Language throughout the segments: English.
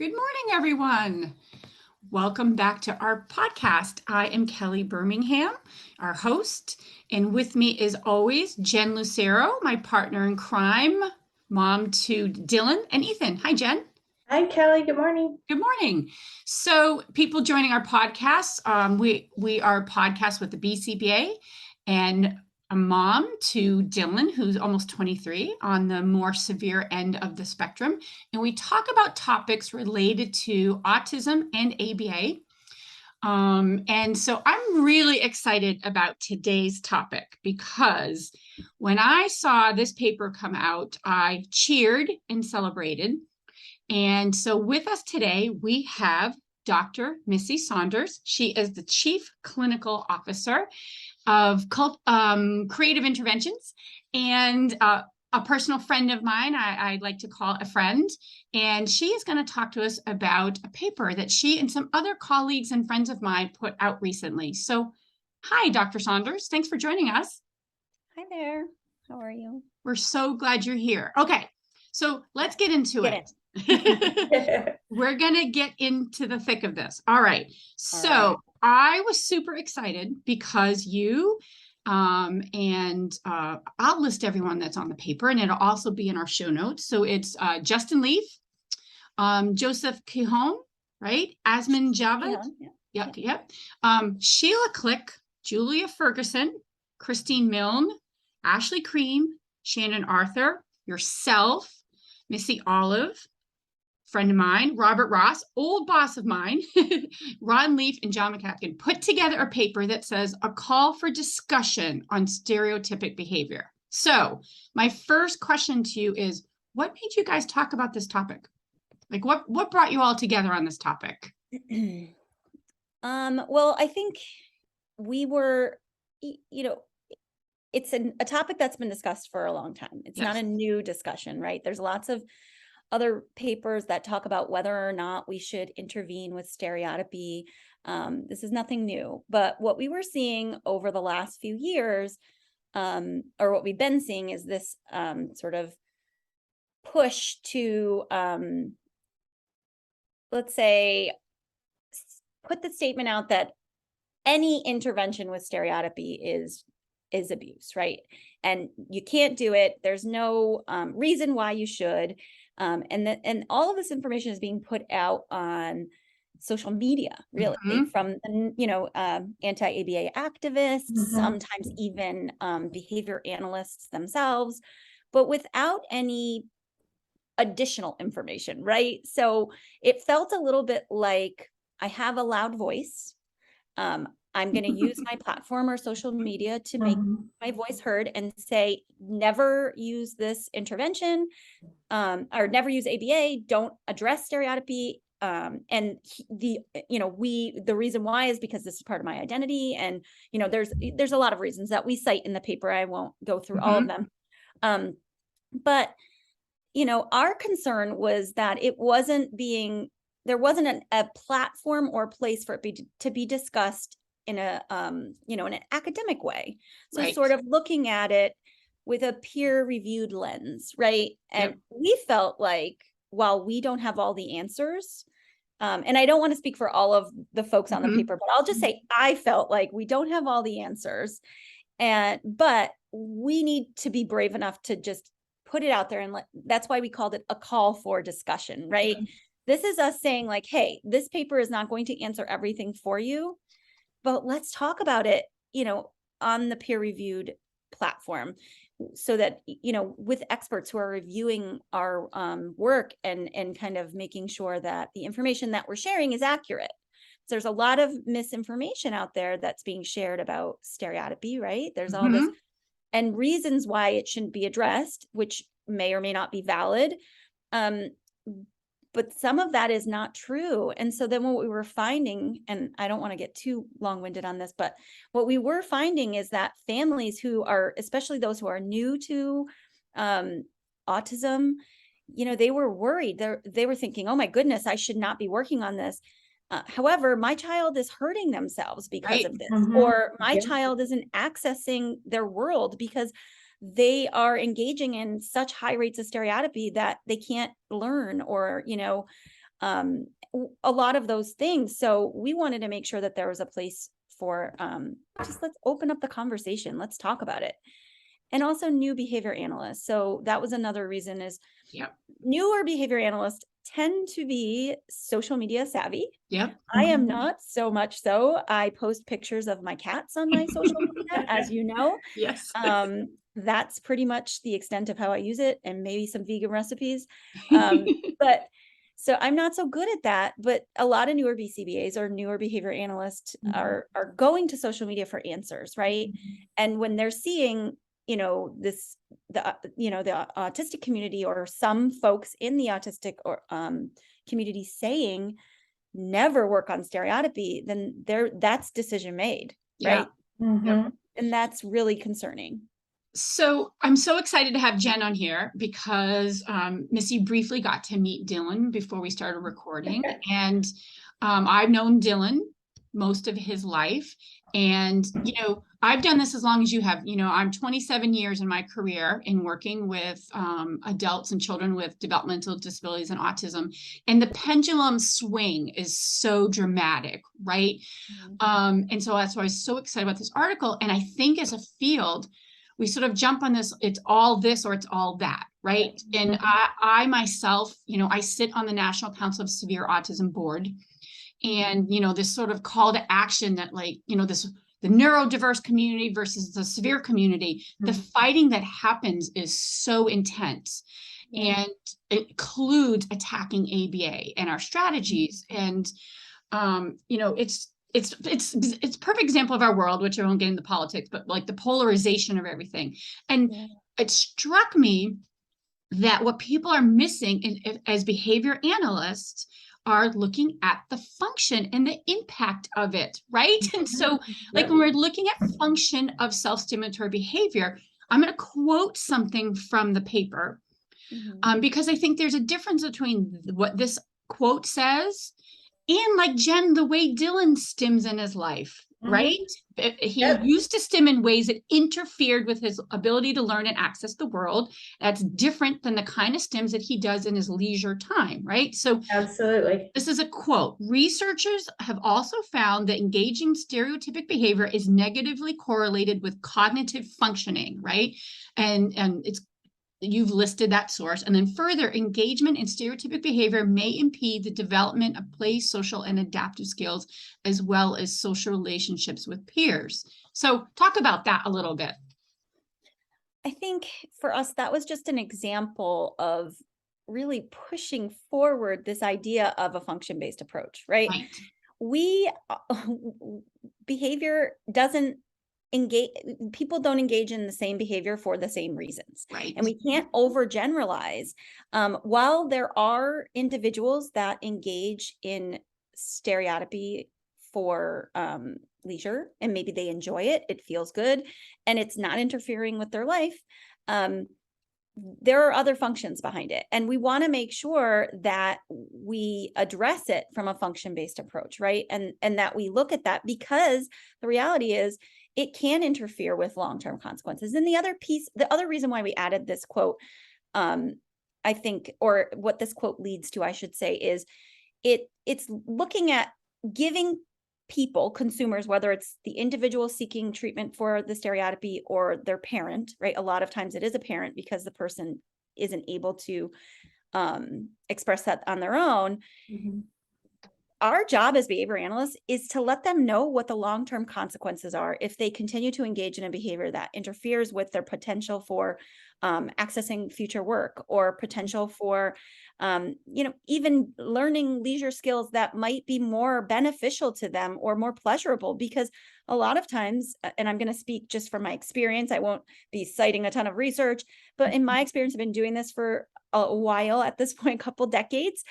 Good morning, everyone. Welcome back to our podcast. I am Kelly Birmingham, our host, and with me is always Jen Lucero, my partner in crime, mom to Dylan and Ethan. Hi, Jen. Hi, Kelly. Good morning. Good morning. So, people joining our podcast, we are a podcast with the BCBA, and a mom to Dylan, who's almost 23, on the more severe end of the spectrum. And we talk about topics related to autism and ABA. And so I'm really excited about today's topic because when I saw this paper come out, I cheered and celebrated. And so with us today, we have Dr. Missy Saunders. She is the Chief Clinical Officer of Creative Interventions and a personal friend of mine, I like to call a friend. And she is going to talk to us about a paper that she and some other colleagues and friends of mine put out recently. So hi, Dr. Saunders. Thanks for joining us. Hi there. How are you? We're so glad you're here. Okay, so let's get into it. We're going to get into the thick of this. All right. So I was super excited because you and I'll list everyone that's on the paper, and it'll also be in our show notes. So it's Justin Leaf, Joseph Cajon, right? Asman Javed. Yep. Sheila Click, Julia Ferguson, Christine Milne, Ashley Cream, Shannon Arthur, yourself, Missy Olive, friend of mine, Robert Ross, old boss of mine, Ron Leaf, and John McCaffin put together a paper that says a call for discussion on stereotypic behavior. So my first question to you is, what made you guys talk about this topic? Like what brought you all together on this topic? Well, I think we were, it's a topic that's been discussed for a long time. It's not a new discussion, right? There's lots of other papers that talk about whether or not we should intervene with stereotypy. This is nothing new, but what we were seeing over the last few years, or what we've been seeing, is this sort of push to, let's say, put the statement out that any intervention with stereotypy is abuse, right? And you can't do it. There's no reason why you should. And all of this information is being put out on social media, really, from anti-ABA activists, sometimes even behavior analysts themselves, but without any additional information, right? So it felt a little bit like I have a loud voice. I'm going to use my platform or social media to make my voice heard and say, never use this intervention, or never use ABA, don't address stereotypy. And the reason why is because this is part of my identity. And, there's a lot of reasons that we cite in the paper. I won't go through all of them. But, our concern was that there wasn't a platform or place for it to be discussed in in an academic way. So sort of looking at it with a peer-reviewed lens, right? And we felt like, while we don't have all the answers, and I don't want to speak for all of the folks on the paper, but I'll just say I felt like we don't have all the answers, but we need to be brave enough to just put it out there, and that's why we called it a call for discussion, right? This is us saying, like, hey, this paper is not going to answer everything for you, but let's talk about it, on the peer-reviewed platform, so that, with experts who are reviewing our work and kind of making sure that the information that we're sharing is accurate. So there's a lot of misinformation out there that's being shared about stereotypy, right? There's all this, and reasons why it shouldn't be addressed, which may or may not be valid. But some of that is not true. And so then what we were finding, and I don't want to get too long-winded on this, but what we were finding is that families who are, especially those who are new to autism, they were worried. They were thinking, oh my goodness, I should not be working on this. However, my child is hurting themselves because of this, or my child isn't accessing their world because they are engaging in such high rates of stereotypy that they can't learn, or, a lot of those things. So we wanted to make sure that there was a place for just let's open up the conversation. Let's talk about it. And also new behavior analysts. So that was another reason is Yep. newer behavior analysts tend to be social media savvy. Yep. I am not so much so. I post pictures of my cats on my social media, as you know. Yes. That's pretty much the extent of how I use it, and maybe some vegan recipes. But so I'm not so good at that. But a lot of newer BCBAs or newer behavior analysts are going to social media for answers, right? And when they're seeing, the autistic community or some folks in the autistic or community saying never work on stereotypy, then that's decision made, right? Mhm. And that's really concerning. So I'm so excited to have Jen on here because Missy briefly got to meet Dylan before we started recording. And I've known Dylan most of his life. And, I've done this as long as you have. I'm 27 years in my career in working with adults and children with developmental disabilities and autism. And the pendulum swing is so dramatic, right? And so that's why I was so excited about this article. And I think as a field, we sort of jump on this, it's all this or it's all that, right? And I myself, I sit on the National Council of Severe Autism Board. And, this sort of call to action that the neurodiverse community versus the severe community, the fighting that happens is so intense. And it includes attacking ABA and our strategies. And, it's perfect example of our world, which I won't get into politics, but like the polarization of everything. And it struck me that what people are missing as behavior analysts are looking at the function and the impact of it, right? And so like when we're looking at function of self-stimulatory behavior, I'm going to quote something from the paper because I think there's a difference between what this quote says and like Jen, the way Dylan stims in his life, right? He used to stim in ways that interfered with his ability to learn and access the world. That's different than the kind of stims that he does in his leisure time, right? So absolutely. This is a quote. Researchers have also found that engaging stereotypic behavior is negatively correlated with cognitive functioning, right? And you've listed that source. And then further, engagement in stereotypic behavior may impede the development of play, social, and adaptive skills, as well as social relationships with peers. So talk about that a little bit. I think for us, that was just an example of really pushing forward this idea of a function-based approach, right? Behavior doesn't engage, people don't engage in the same behavior for the same reasons. Right. And we can't overgeneralize. While there are individuals that engage in stereotypy for leisure, and maybe they enjoy it, it feels good, and it's not interfering with their life, there are other functions behind it. And we want to make sure that we address it from a function-based approach, right? And that we look at that, because the reality is it can interfere with long-term consequences. And the other reason why we added this quote, I think, or what this quote leads to, I should say, is it's looking at giving people, consumers, whether it's the individual seeking treatment for the stereotypy or their parent, right? A lot of times it is a parent because the person isn't able to express that on their own. Our job as behavior analysts is to let them know what the long-term consequences are if they continue to engage in a behavior that interferes with their potential for accessing future work, or potential for, even learning leisure skills that might be more beneficial to them or more pleasurable. Because a lot of times, and I'm going to speak just from my experience, I won't be citing a ton of research, but in my experience, I've been doing this for a while at this point, a couple decades.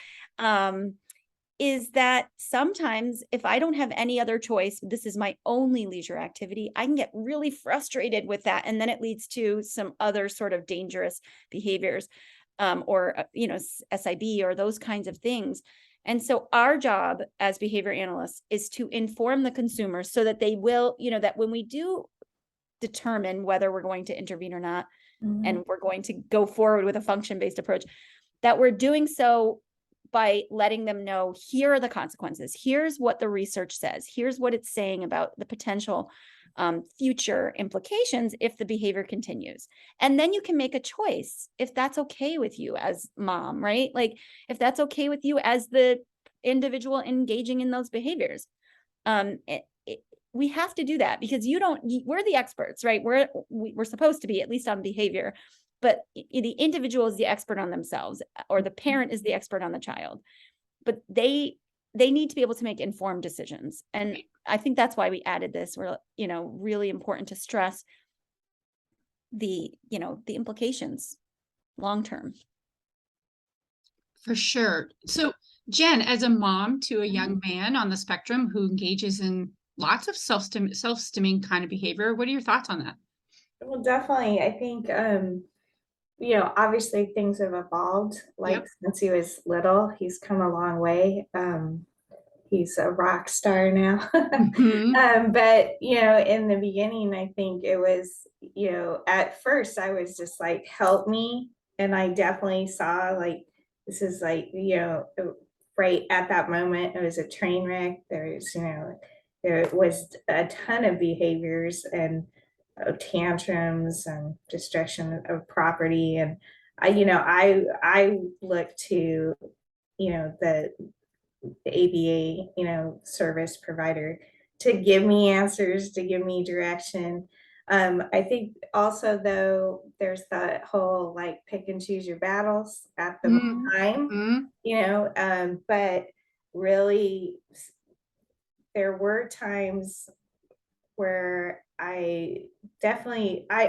Is that sometimes if I don't have any other choice, this is my only leisure activity, I can get really frustrated with that. And then it leads to some other sort of dangerous behaviors, or, SIB or those kinds of things. And so our job as behavior analysts is to inform the consumers so that they will, that when we do determine whether we're going to intervene or not, and we're going to go forward with a function-based approach, that we're doing so by letting them know, here are the consequences. Here's what the research says. Here's what it's saying about the potential future implications if the behavior continues. And then you can make a choice if that's okay with you as mom, right? Like if that's okay with you as the individual engaging in those behaviors. We have to do that because we're the experts, right? We're supposed to be, at least on behavior, but the individual is the expert on themselves, or the parent is the expert on the child. But they need to be able to make informed decisions. And I think that's why we added this. We're, really important to stress the implications long term. For sure. So Jen, as a mom to a young man on the spectrum who engages in lots of self-stimming kind of behavior, what are your thoughts on that? Well, definitely. I think, obviously things have evolved. Like Yep. since he was little, he's come a long way. He's a rock star now. Mhm. But, in the beginning, I think it was, at first I was just like, help me. And I definitely saw like, this is like, right at that moment, it was a train wreck. There was a ton of behaviors and tantrums and destruction of property. And I look to, the ABA, service provider to give me answers, to give me direction. I think also though, there's that whole like pick and choose your battles at the time, Mhm. but really there were times where I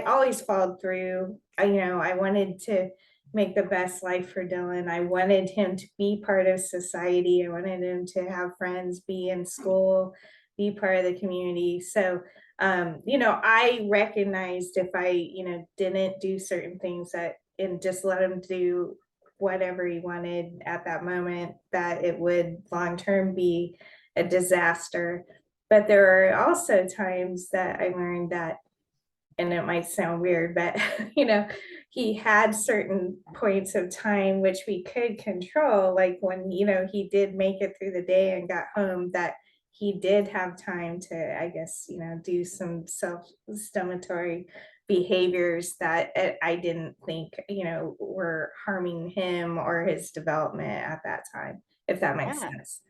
always followed through. I wanted to make the best life for Dylan. I wanted him to be part of society. I wanted him to have friends, be in school, be part of the community. So, I recognized if I, didn't do certain things and just let him do whatever he wanted at that moment, that it would long term be a disaster. But there are also times that I learned that, and it might sound weird, but he had certain points of time which we could control, like when, he did make it through the day and got home, that he did have time to, I guess, do some self-stimulatory behaviors that I didn't think, were harming him or his development at that time, if that makes Yeah. sense.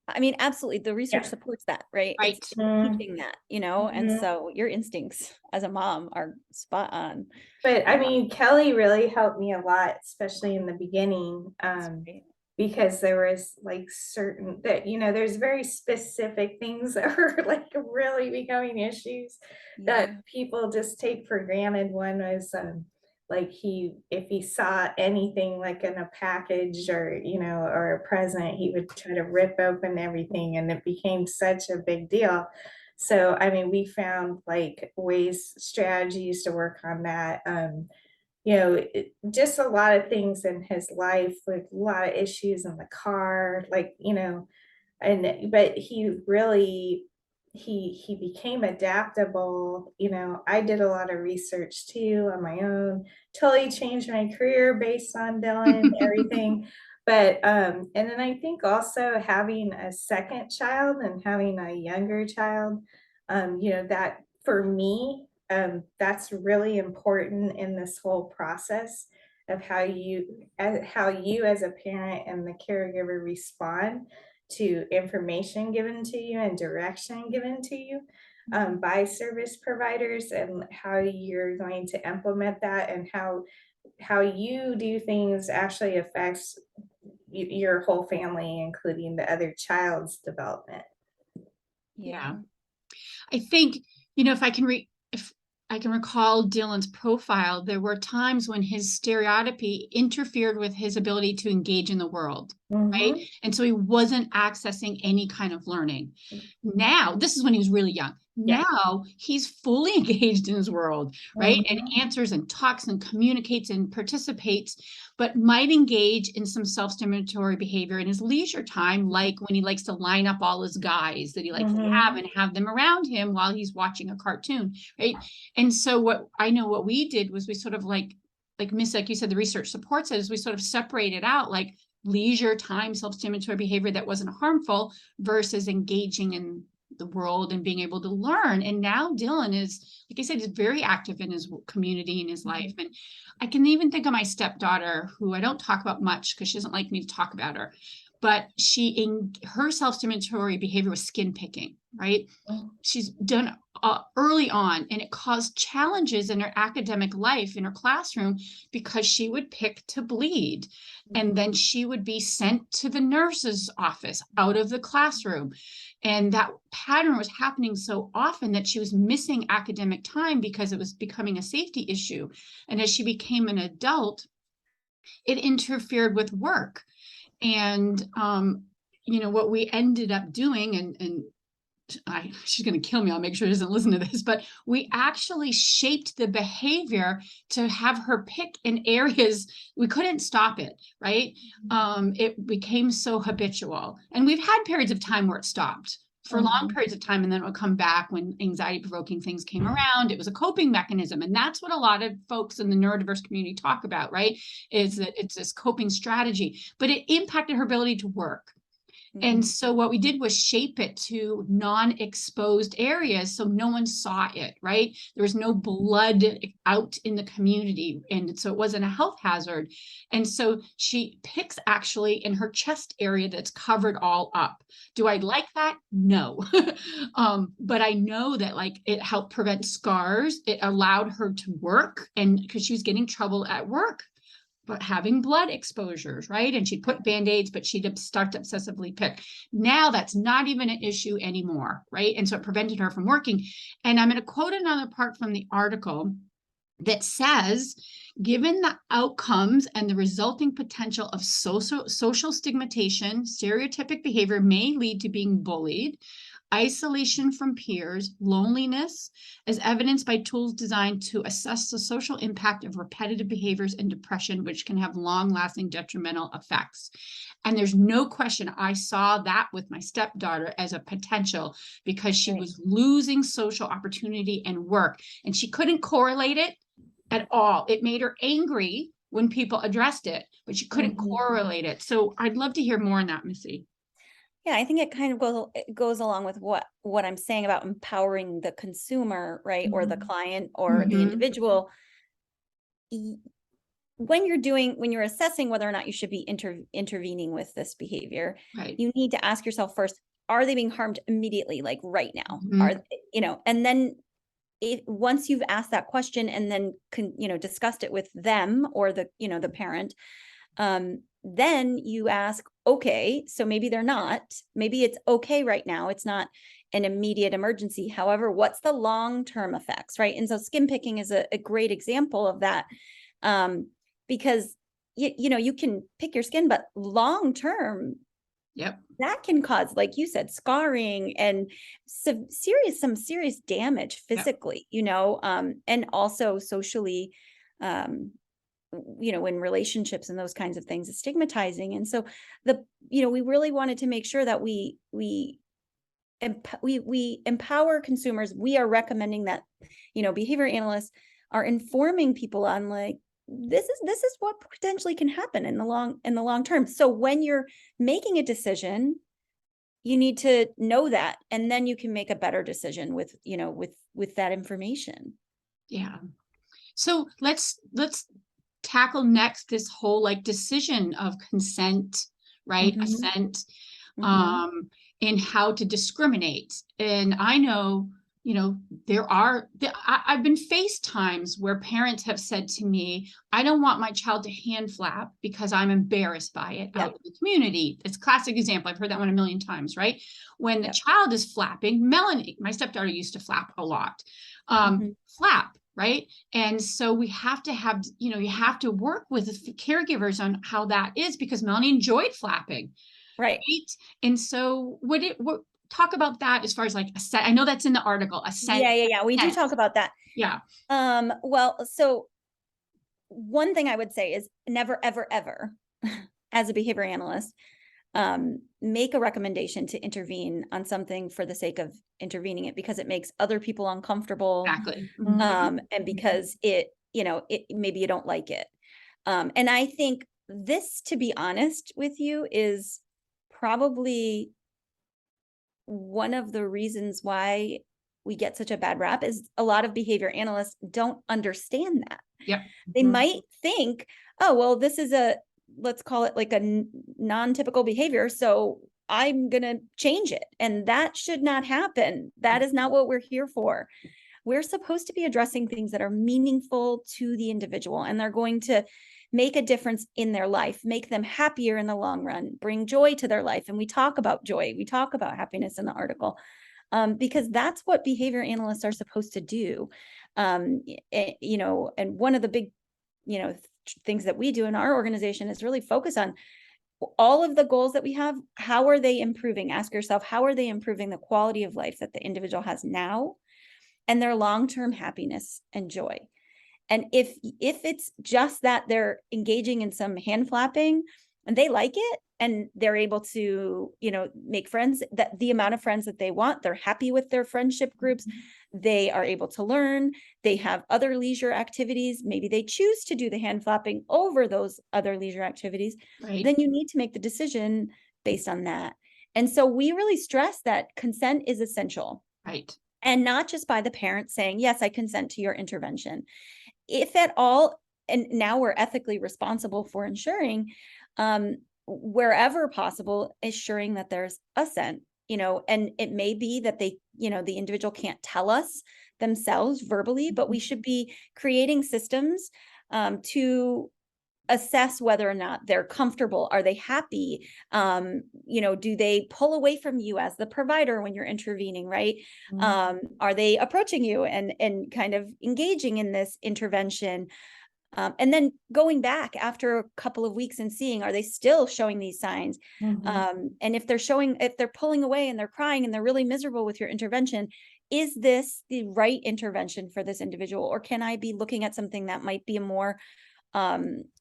I mean, absolutely. The research Yeah. supports that, right? Right. It's Mm. teaching that, and Mhm. so your instincts as a mom are spot on. But I mean, Kelly really helped me a lot, especially in the beginning, That's great. because there was like certain that, there's very specific things that are like really becoming issues that Yeah. people just take for granted. One was like if he saw anything like in a package or, or a present, he would try to rip open everything, and it became such a big deal. So, I mean, we found like strategies to work on that. Just a lot of things in his life, like a lot of issues in the car, like, but he really, he became adaptable. I did a lot of research too on my own, totally changed my career based on Dylan, everything. But and then I think also having a second child and having a younger child, that for me, that's really important in this whole process of how you as a parent and the caregiver respond to information given to you and direction given to you by service providers, and how you're going to implement that, and how you do things actually affects your whole family, including the other child's development. Yeah. Yeah. I think, if I can recall Dylan's profile, there were times when his stereotypy interfered with his ability to engage in the world, right? Mhm. And so he wasn't accessing any kind of learning. Now, this is when he was really young. Yeah. Now he's fully engaged in his world, right? And Mhm. answers and talks and communicates and participates, but might engage in some self-stimulatory behavior in his leisure time, like when he likes to line up all his guys that he likes to have Mhm. and have them around him while he's watching a cartoon, right? And so what we did was we sort of like Miss, like you said, the research supports it, is we sort of separated out like leisure time, self-stimulatory behavior that wasn't harmful versus engaging in the world and being able to learn. And now Dylan is, like I said, is very active in his community and his life. And I can even think of my stepdaughter, who I don't talk about much because she doesn't like me to talk about her, but her self-stimulatory behavior was skin picking, right? She's done early on, and it caused challenges in her academic life in her classroom because she would pick to bleed, and then she would be sent to the nurse's office out of the classroom. And that pattern was happening so often that she was missing academic time because it was becoming a safety issue. And as she became an adult, it interfered with work. And what we ended up doing, and she's going to kill me, I'll make sure she doesn't listen to this, but we actually shaped the behavior to have her pick in areas we couldn't stop it, right? It became so habitual, and we've had periods of time where it stopped for long periods of time, and then it would come back when anxiety provoking things came around. It was a coping mechanism, and that's what a lot of folks in the neurodiverse community talk about, right? Is that it's this coping strategy, but it impacted her ability to work. And so what we did was shape it to non-exposed areas so no one saw it, right? There was no blood out in the community, and so it wasn't a health hazard. And so she picks actually in her chest area that's covered all up. Do I like that? No. But I know that like it helped prevent scars. It allowed her to work, and because she was getting trouble at work, but having blood exposures, right? And she'd put Band-Aids, but she'd start to obsessively pick. Now that's not even an issue anymore, right? And so it prevented her from working. And I'm going to quote another part from the article that says, given the outcomes and the resulting potential of social stigmatization, stereotypic behavior may lead to being bullied, isolation from peers, loneliness, as evidenced by tools designed to assess the social impact of repetitive behaviors, and depression, which can have long-lasting detrimental effects. And there's no question, I saw that with my stepdaughter as a potential, because she was losing social opportunity and work, and she couldn't correlate it at all. It made her angry when people addressed it, but she couldn't correlate it. So I'd love to hear more on that, Missy. Yeah, I think it kind of goes along with what I'm saying about empowering the consumer, right? Or the client or the individual. When you're assessing whether or not you should be intervening with this behavior, right, you need to ask yourself first, are they being harmed immediately, like right now? And then once you've asked that question and then discussed it with them or the parent, then you ask, okay, so maybe they're not, maybe it's okay right now. It's not an immediate emergency. However, what's the long-term effects, right? And so skin picking is a great example of that. Because you can pick your skin, but long-term, that can cause, like you said, scarring and some serious damage physically, and also socially, in relationships and those kinds of things, it's stigmatizing. And so we really wanted to make sure that we empower consumers. We are recommending that, behavior analysts are informing people on like, this is what potentially can happen in the long term. So when you're making a decision, you need to know that, and then you can make a better decision with that information. Yeah. So let's tackle next this whole like decision of consent, right? Assent, and how to discriminate. And I know, I've been faced times where parents have said to me, I don't want my child to hand flap because I'm embarrassed by it out in the community. It's a classic example. I've heard that one a million times, right? When the child is flapping, Melanie, my stepdaughter, used to flap a lot. Flap, right? And so we have to have, you have to work with caregivers on how that is, because Melanie enjoyed flapping. Right. And so what talk about that as far as like assent. I know that's in the article. Assent. Yeah. We do talk about that. Yeah. Well, so one thing I would say is never, ever, ever, as a behavior analyst, make a recommendation to intervene on something for the sake of intervening it, because it makes other people uncomfortable. Exactly. And because it maybe you don't like it. And I think this, to be honest with you, is probably one of the reasons why we get such a bad rap is a lot of behavior analysts don't understand that. Yep. They Mhm. might think, oh, well, this is let's call it like a non-typical behavior, so I'm going to change it. And that should not happen. That is not what we're here for. We're supposed to be addressing things that are meaningful to the individual, and they're going to make a difference in their life, make them happier in the long run, bring joy to their life. And we talk about joy, we talk about happiness in the article, because that's what behavior analysts are supposed to do. You know, and one of the big, you know, things that we do in our organization is really focus on all of the goals that we have. How are they improving? Ask yourself, how are they improving the quality of life that the individual has now and their long-term happiness and joy? And if it's just that they're engaging in some hand flapping and they like it and they're able to, you know, make friends, that the amount of friends that they want, they're happy with their friendship groups, they are able to learn, they have other leisure activities, maybe they choose to do the hand flapping over those other leisure activities, Right. then you need to make the decision based on that. And so we really stress that consent is essential. Right. And not just by the parent saying, yes, I consent to your intervention. If at all, and now we're ethically responsible for ensuring, wherever possible, assuring that there's assent, you know, and it may be that they, you know, the individual can't tell us themselves verbally, but we should be creating systems to assess whether or not they're comfortable. Are they happy? You know, do they pull away from you as the provider when you're intervening, right? Are they approaching you and kind of engaging in this intervention? And then going back after a couple of weeks and seeing, are they still showing these signs? Mhm. And if they're pulling away and they're crying and they're really miserable with your intervention, is this the right intervention for this individual? Or can I be looking at something that might be a more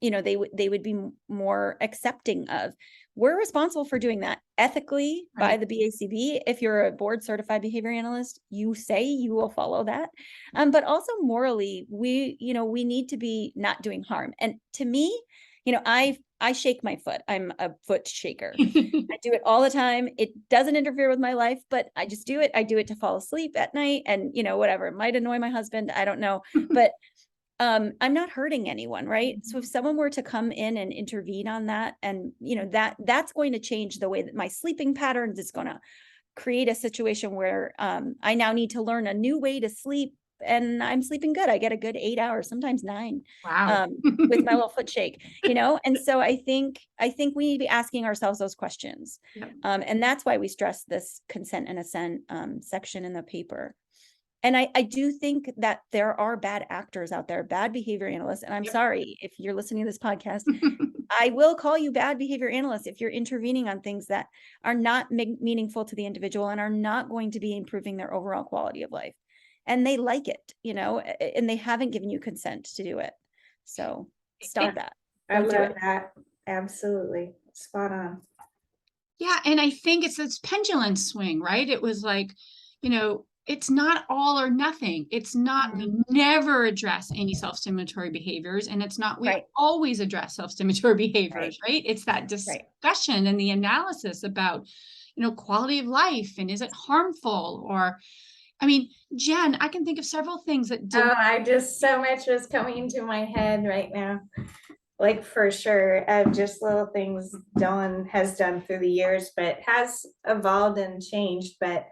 you know, they would be more accepting of? We're responsible for doing that ethically by Right. the BACB. If you're a board certified behavior analyst, you say you will follow that. But also morally, you know, we need to be not doing harm. And to me, you know, I shake my foot. I'm a foot shaker. I do it all the time. It doesn't interfere with my life, but I just do it. I do it to fall asleep at night, and, you know, whatever. It might annoy my husband. I don't know. But I'm not hurting anyone, right? So if someone were to come in and intervene on that, and, you know, that's going to change the way that my sleeping patterns, it's going to create a situation where I now need to learn a new way to sleep, and I'm sleeping good. I get a good 8 hours, sometimes 9, Wow. with my little foot shake, you know? And so I think we need to be asking ourselves those questions. Yep. And that's why we stress this consent and assent section in the paper. And I do think that there are bad actors out there, bad behavior analysts. And I'm Yep. sorry if you're listening to this podcast, I will call you bad behavior analysts if you're intervening on things that are not meaningful to the individual and are not going to be improving their overall quality of life. And they like it, you know, and they haven't given you consent to do it. So stop that. I Don't do love it. that. Absolutely. Spot on. Yeah, and I think it's this pendulum swing, right? It was like, you know, it's not all or nothing. It's not, we never address any self-stimulatory behaviors, and it's not, we Right. always address self-stimulatory behaviors, right? It's that Right. discussion and the analysis about, you know, quality of life, and is it harmful? Or, I mean, Jen, I can think of several things that did. Oh, I just, so much was coming into my head right now. Like, for sure, just little things Dawn has done through the years, but has evolved and changed. But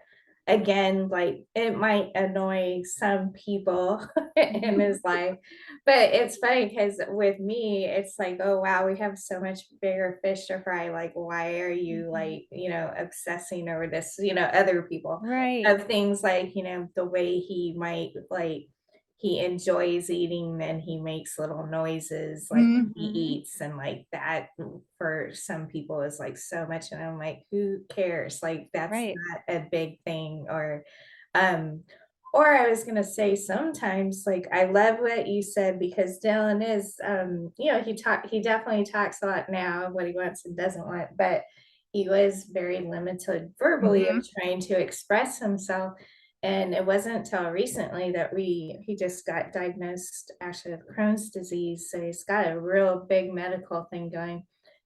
again, like, it might annoy some people in his life, but it's funny because with me, it's like, oh wow, we have so much bigger fish to fry. Like, why are you, like, you know, obsessing over this, you know, other people Right. of things, like, you know, the way he might, like, he enjoys eating and he makes little noises like when he Mhm. eats, and like that for some people is like so much, and I'm like, who cares? Like, that's Right. not a big thing. Um or I was gonna say, sometimes, like, I love what you said, because Dylan is, you know, he definitely talks a lot now of what he wants and doesn't want, but he was very limited verbally of Mhm. trying to express himself. And it wasn't until recently that he just got diagnosed actually with Crohn's disease. So he's got a real big medical thing going.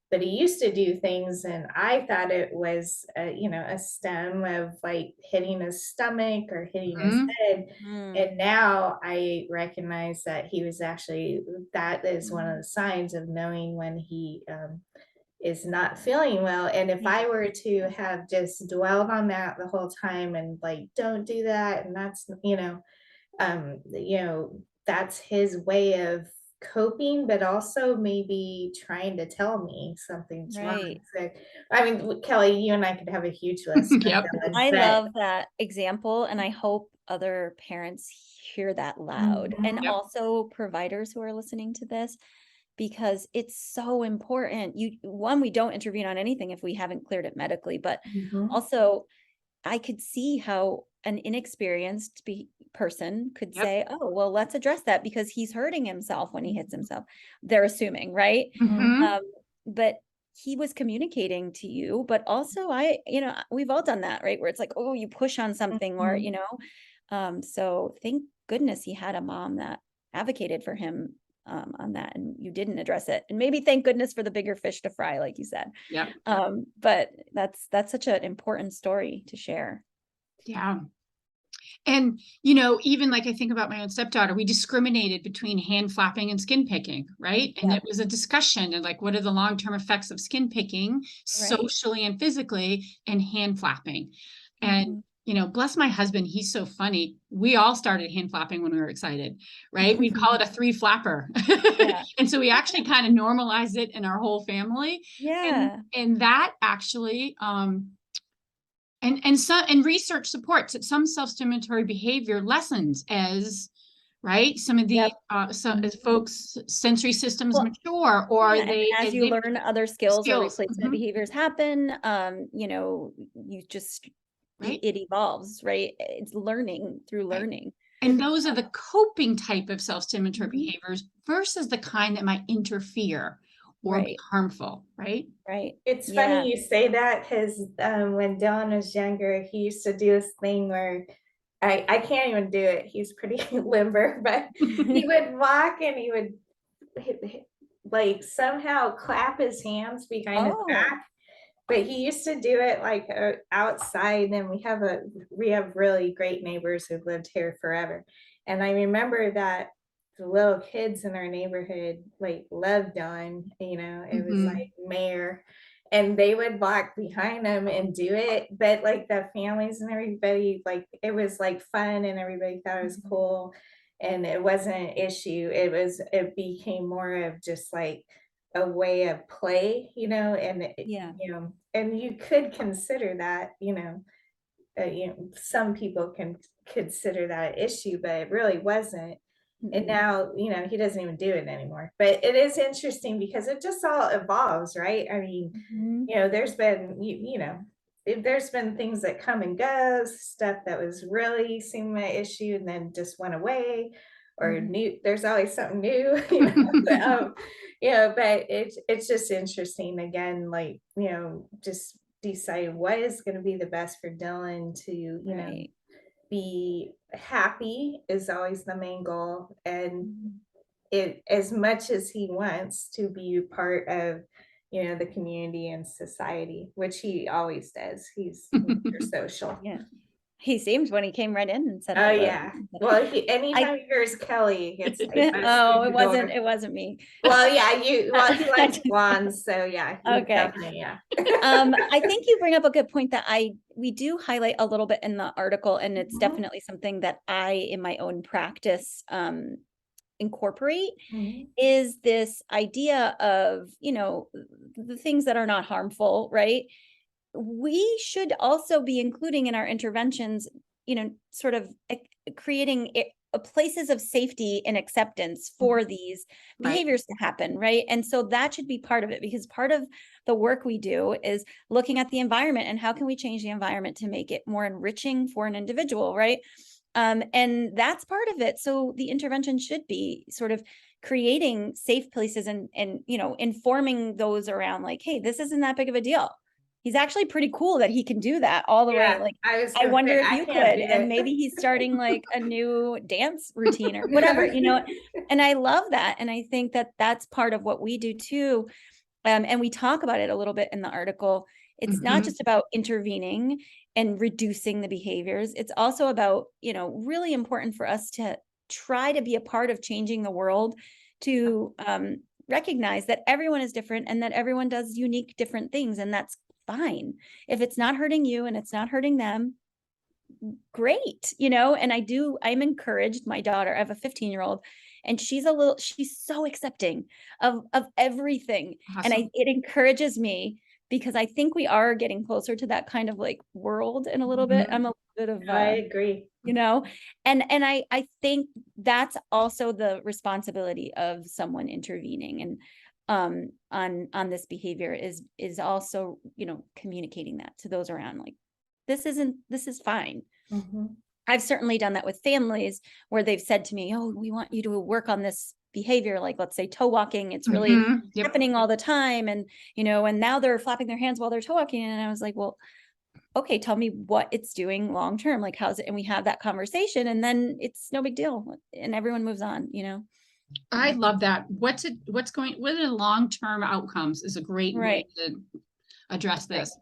But he used to do things, and I thought it was, a stem of like hitting his stomach or hitting his Mhm. head. Mm, And now I recognize that he was actually, that is one of the mm, signs of knowing when he is not feeling well. And if yeah, I were to have just dwelled on that the whole time and like, don't do that, and that's, that's his way of coping, but also maybe trying to tell me something's wrong. right. So, I mean, Kelly, you and I could have a huge list on Yep. Dylan, I but love that example, and I hope other parents hear that loud, and Mhm, Yep. also providers who are listening to this, because it's so important. One, we don't intervene on anything if we haven't cleared it medically, but mhm, also I could see how an inexperienced person could Yep. say, "Oh, well, let's address that because he's hurting himself when he hits himself." They're assuming, right? Mhm. Um, but he was communicating to you, but also we've all done that, right? Where it's like, oh, you push on something or, mhm. so thank goodness he had a mom that advocated for him on that, and you didn't address it. And maybe thank goodness for the bigger fish to fry, like you said. Yep. But that's such an important story to share. Yeah. And, even like I think about my own stepdaughter, we discriminated between hand flapping and skin picking, right? And Yep, it was a discussion and like, what are the long-term effects of skin picking right. socially and physically and hand flapping? And, Mhm. bless my husband, he's so funny. We all started hand flapping when we were excited, right? We'd call it a three flapper. Yeah, And so we actually kind of normalized it in our whole family. And yeah, and that actually and research supports that some self-stimulatory behavior lessens as right some of the yep. some Mhm. as folks sensory systems Well, mature or yeah, and they as you they learn other skills or skills. replacement Mhm. behaviors happen, you just Right. it evolves, right? It's learning through Right. learning. And those are the coping type of self-stimulatory Mhm. behaviors versus the kind that might interfere or be Right, harmful, right? right. It's Yeah. funny you say that because when Dylan was younger, he used to do this thing where I can't even do it. He's pretty limber, but he would walk and he would like somehow clap his hands behind his Oh, back. But he used to do it like outside, and we have really great neighbors who've lived here forever. And I remember that the little kids in our neighborhood like loved Don, it was like Mhm. mayor, and they would walk behind him and do it. But like the families and everybody, like it was like fun and everybody thought it was mhm. cool. And it wasn't an issue. It became more of just like a way of play, and Yeah. and you could consider that, some people can consider that an issue, but it really wasn't. And Mm-mm. now, he doesn't even do it anymore. But it is interesting because it just all evolves, right? I mean, Mhm. there's been, there's been things that come and go, stuff that was really seemed my issue and then just went away, or Mhm. new, there's always something new, but it's just interesting again, like, just decide what is going to be the best for Dylan to, Right. be happy is always the main goal. And Mhm. it, as much as he wants to be part of, the community and society, which he always does. He's Mr. Social. Yeah. He seemed when he came right in and said Oh hello. yeah. Well, I anytime he hears Kelly, it's like bust through oh, the door. it wasn't me. Well, yeah, he I likes just- blondes, so yeah, he Okay. definitely, yeah. I think you bring up a good point that we do highlight a little bit in the article, and it's Mhm, definitely something that I, in my own practice, incorporate, mhm, is this idea of, the things that are not harmful, right? We should also be including in our interventions, sort of creating places of safety and acceptance mhm. for these Right. behaviors to happen, right? And so that should be part of it, because part of the work we do is looking at the environment and how can we change the environment to make it more enriching for an individual, right? And that's part of it. So the intervention should be sort of creating safe places and informing those around, like, hey, this isn't that big of a deal. He's actually pretty cool that he can do that all the way. Yeah, Like, I was I gonna wonder say, if I you could, can't do and it. maybe he's starting like a new dance routine or whatever, you know, and I love that. And I think that that's part of what we do too. And we talk about it a little bit in the article. It's not Mhm. just about intervening and reducing the behaviors. It's also about, you know, really important for us to try to be a part of changing the world, to recognize that everyone is different and that everyone does unique different things. And that's fine. If it's not hurting you and it's not hurting them, great, you know. And I'm encouraged. My daughter, I have a 15-year-old, and she's so accepting of everything. And Awesome. it encourages me, because I think we are getting closer to that kind of like world in a little bit. Mhm. I'm a bit of I agree. you know, and I think that's also the responsibility of someone intervening and on this behavior is also, you know, communicating that to those around, like, this is fine. Mhm. I've certainly done that with families where they've said to me, oh, we want you to work on this behavior, like, let's say toe walking. It's really Mhm. Yep. happening all the time, and you know, and now they're flapping their hands while they're toe walking, and I was like, well, okay, tell me what it's doing long term, like, how's it? And we have that conversation, and then it's no big deal, and everyone moves on, you know. I love that. What are the long-term outcomes is a great way Right. to address Right. this.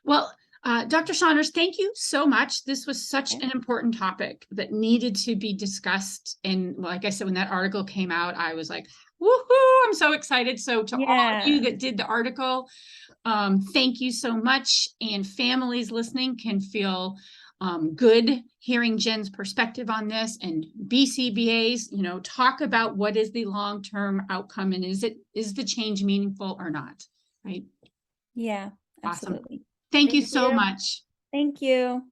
Well, Dr. Saunders, thank you so much. This was such Okay. an important topic that needed to be discussed. And like I said, when that article came out, I was like, woohoo, I'm so excited. So to all of you Yeah. that did the article, thank you so much. And families listening can feel good hearing Jen's perspective on this, and BCBAs, you know, talk about what is the long-term outcome, and is the change meaningful or not, right? Yeah, Awesome. absolutely. Thank you Thank so you. much. Thank you.